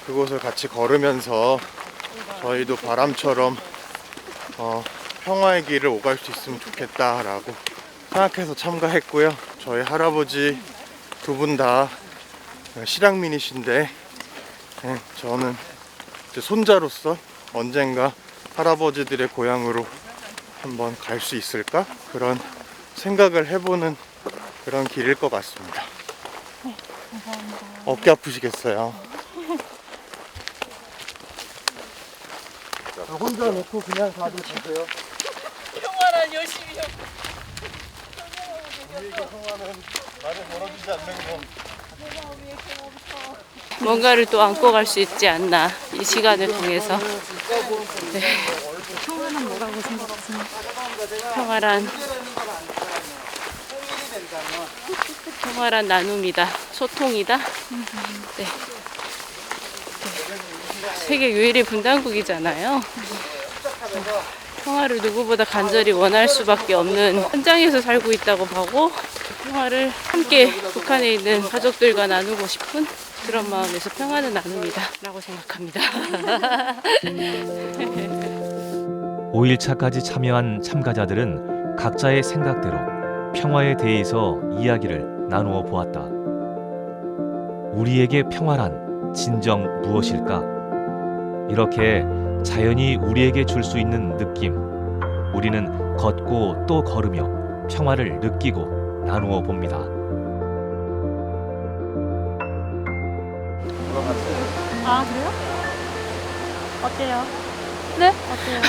그곳을 같이 걸으면서 저희도 바람처럼 평화의 길을 오갈 수 있으면 좋겠다라고 생각해서 참가했고요. 저희 할아버지 두 분 다 실향민이신데 저는 이제 손자로서 언젠가 할아버지들의 고향으로 한번 갈 수 있을까? 그런 생각을 해보는 그런 길일 것 같습니다. 네, 감사합니다. 어깨 아프시겠어요? 혼자 놓고 그냥 가도 되세요. 평화란 열심히 평화는 나를 멀어지지 않는 거. 뭔가를 또 안고 갈 수 있지 않나 이 시간을 통해서. 네. 평화는 뭐라고 생각하세요? 평화란 나눔이다, 소통이다. 네. 세계 유일의 분단국이잖아요. 평화를 누구보다 간절히 원할 수밖에 없는 현장에서 살고 있다고 보고 평화를 함께 북한에 있는 가족들과 나누고 싶은 그런 마음에서 평화는 나눕니다 라고 생각합니다. 5일차까지 참여한 참가자들은 각자의 생각대로 평화에 대해서 이야기를 나누어 보았다. 우리에게 평화란 진정 무엇일까? 이렇게 자연이 우리에게 줄 수 있는 느낌, 우리는 걷고 또 걸으며 평화를 느끼고 나누어 봅니다. 아, 그래요? 어때요? 네? 어때요?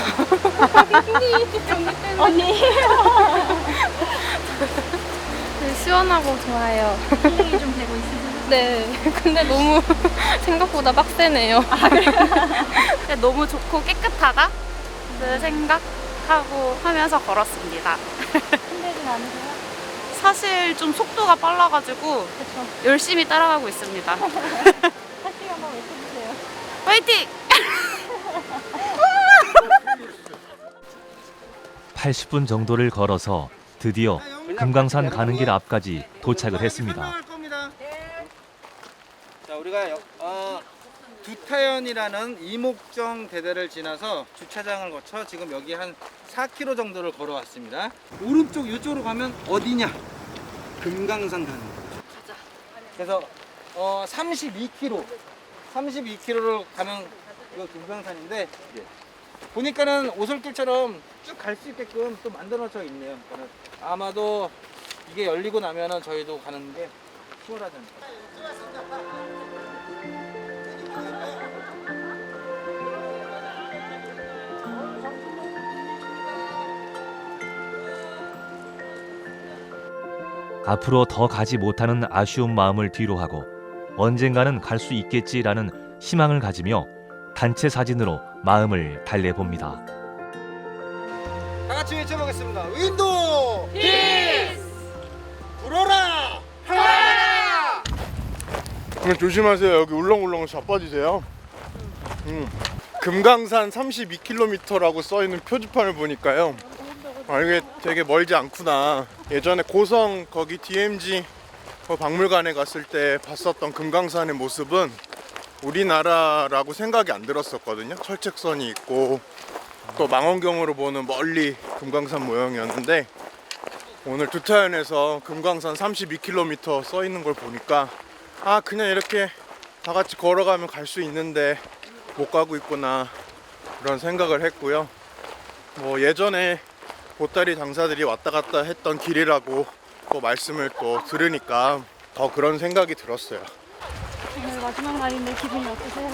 언니. 네, 시원하고 좋아요. 힐링이 좀 되고 있으세요? 네, 근데 너무 생각보다 빡세네요. 아, 그래요? 너무 좋고 깨끗하다 그 생각하고 하면서 걸었습니다. 힘들진 않으세요? 사실 좀 속도가 빨라가지고 열심히 따라가고 있습니다. 하시면 한번 외쳐주세요. 화이팅! 80분 정도를 걸어서 드디어 금강산 가는 길 앞까지 도착을 했습니다. 자, 우리가 두타연이라는 이목정 대대를 지나서 주차장을 거쳐 지금 여기 한 4km 정도를 걸어왔습니다. 오른쪽 이쪽으로 가면 어디냐? 금강산 가는 거예요. 그래서 32km를 가면 이거 금강산인데 보니까는 오솔길처럼 쭉 갈 수 있게끔 또 만들어져 있네요. 그러니까 아마도 이게 열리고 나면은 저희도 가는 게 수월하지 않을까. 앞으로 더 가지 못하는 아쉬운 마음을 뒤로하고 언젠가는 갈 수 있겠지라는 희망을 가지며 단체 사진으로 마음을 달래봅니다. 다 같이 외쳐보겠습니다. 윈도 피스! 불어라! 평화라! 조심하세요. 여기 울렁울렁 자빠지세요. 금강산 32km라고 써있는 표지판을 보니까요. 이게 되게 멀지 않구나. 예전에 고성 거기 DMZ 박물관에 갔을 때 봤었던 금강산의 모습은 우리나라라고 생각이 안 들었었거든요. 철책선이 있고 또 망원경으로 보는 멀리 금강산 모형이었는데 오늘 두타연에서 금강산 32km 써 있는 걸 보니까 그냥 이렇게 다 같이 걸어가면 갈 수 있는데 못 가고 있구나 그런 생각을 했고요. 뭐 예전에 보따리 장사들이 왔다 갔다 했던 길이라고 또 말씀을 또 들으니까 더 그런 생각이 들었어요. 오늘 마지막 날인데 기분이 어떠세요?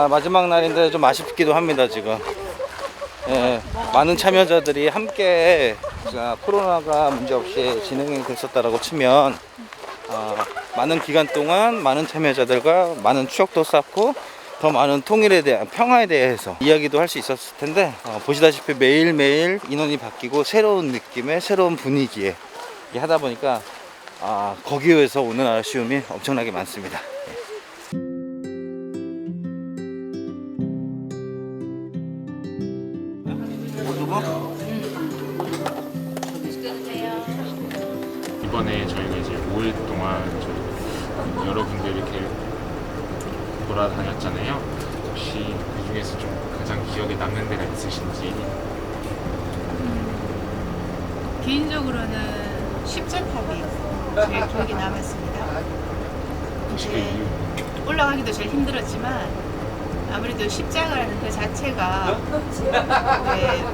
마지막 날인데 좀 아쉽기도 합니다. 지금 많은 참여자들이 함께 코로나가 문제없이 진행이 됐었다라고 치면 많은 기간 동안 많은 참여자들과 많은 추억도 쌓고 더 많은 통일에 대한 평화에 대해서 이야기도 할 수 있었을 텐데 보시다시피 매일매일 인원이 바뀌고 새로운 느낌의 새로운 분위기에 하다 보니까 거기에서 오는 아쉬움이 엄청나게 많습니다. 이번에 저희가 이제 5일 동안 여러분들 이렇게 돌아다녔잖아요. 혹시 그 중에서 좀 가장 기억에 남는 데가 있으신지? 개인적으로는 십자탑이 제일 기억에 남았습니다. 혹시 그 이유? 올라가기도 제일 힘들었지만 아무래도 십자가라는 그 자체가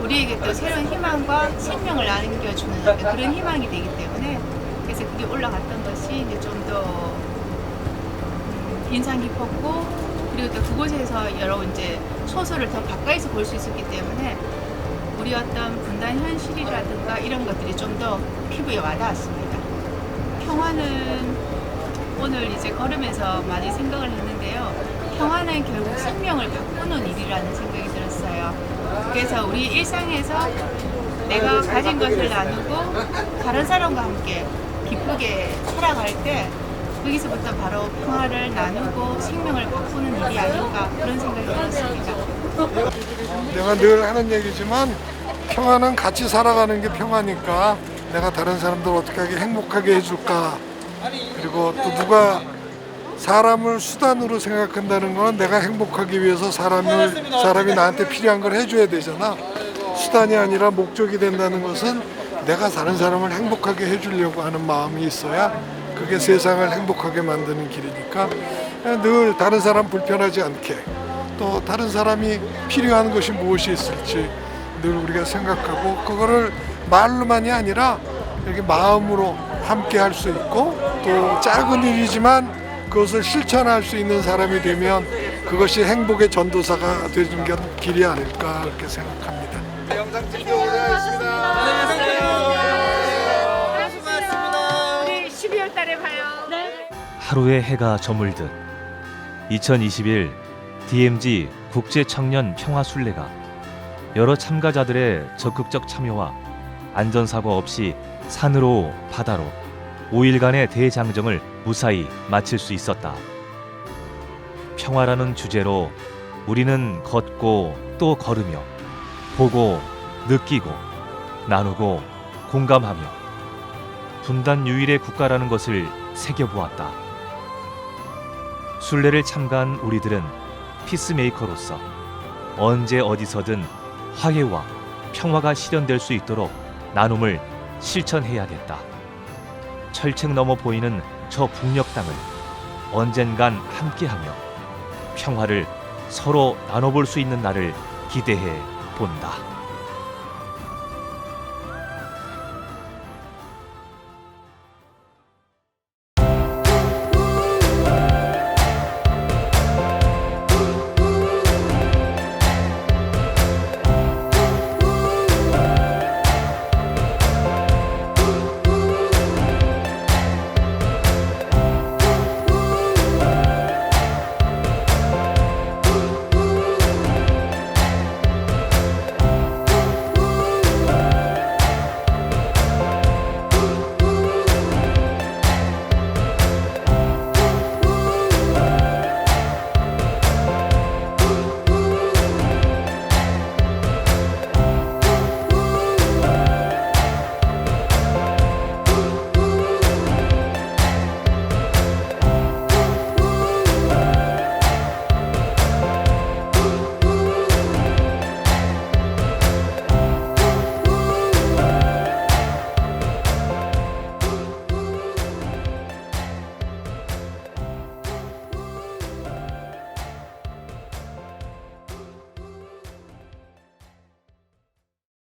우리에게 또 새로운 희망과 생명을 안겨주는 그런 희망이 되기 때문에 그래서 그게 올라갔던 것이 이제 좀 더 인상 깊었고 그리고 또 그곳에서 여러 이제 소설을 더 가까이서 볼 수 있었기 때문에 우리 어떤 분단 현실이라든가 이런 것들이 좀 더 피부에 와닿았습니다. 평화는 오늘 이제 걸으면서 많이 생각을 했는데요. 평화는 결국 생명을 바꾸는 일이라는 생각이 들었어요. 그래서 우리 일상에서 내가 가진 것을 나누고 다른 사람과 함께 기쁘게 살아갈 때 거기서부터 바로 평화를 나누고 생명을 바꾸는 일이 아닌가 그런 생각이 들었습니다. 내가 늘 하는 얘기지만 평화는 같이 살아가는 게 평화니까 내가 다른 사람들 어떻게 하게 행복하게 해줄까. 그리고 또 누가 사람을 수단으로 생각한다는 건 내가 행복하기 위해서 사람이 나한테 필요한 걸 해줘야 되잖아. 수단이 아니라 목적이 된다는 것은 내가 다른 사람을 행복하게 해주려고 하는 마음이 있어야 그게 세상을 행복하게 만드는 길이니까 늘 다른 사람 불편하지 않게 또 다른 사람이 필요한 것이 무엇이 있을지 늘 우리가 생각하고 그거를 말로만이 아니라 이렇게 마음으로 함께 할 수 있고 또 작은 일이지만 그것을 실천할 수 있는 사람이 되면 그것이 행복의 전도사가 되는 게 길이 아닐까 그렇게 생각합니다. 영상 찍고 고생하셨습니다. 우리 12월 달에 봐요. 하루의 해가 저물듯 2021 DMZ 국제청년 평화순례가 여러 참가자들의 적극적 참여와 안전사고 없이 산으로 바다로 5일간의 대장정을 무사히 마칠 수 있었다. 평화라는 주제로 우리는 걷고 또 걸으며 보고 느끼고 나누고 공감하며 분단 유일의 국가라는 것을 새겨보았다. 순례를 참가한 우리들은 피스메이커로서 언제 어디서든 화해와 평화가 실현될 수 있도록 나눔을 실천해야겠다. 철책 넘어 보이는 저 북녘 땅을 언젠간 함께하며 평화를 서로 나눠볼 수 있는 날을 기대해 본다.